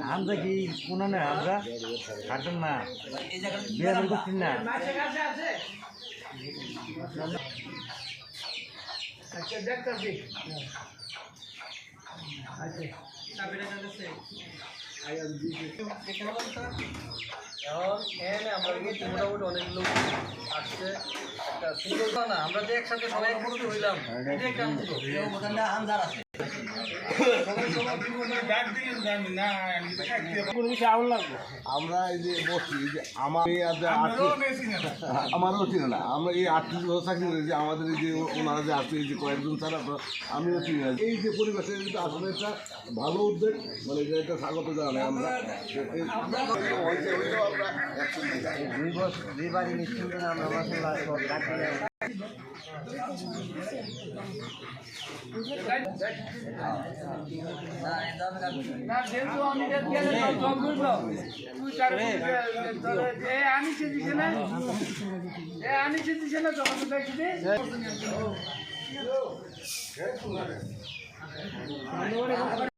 আমরা কি কোনো না আমরা কাটেন না বিয়ে করছেন না আচ্ছা দেখতেছি মোটামুটি অনেক লোক আসছে একটা সুন্দর না আমরা যে একসাথে সবাই একমত হইলাম এটা একটা আন্দার আছে আমরা এই যে বসছি যে আমারও চিনে না আমরা এই 38 বছর চাকরি করেছি আমাদের এই যে ওনারা যে আছে এই যে কয়েকজন ছাড়া তো আমিও চিনি না এই যে পরিবেশের কিন্তু আসলে একটা ভালো উদ্যোগ মানে এটা স্বাগত জানাই আমরা দুইবারই নিশ্চিন্ত আমরা আমি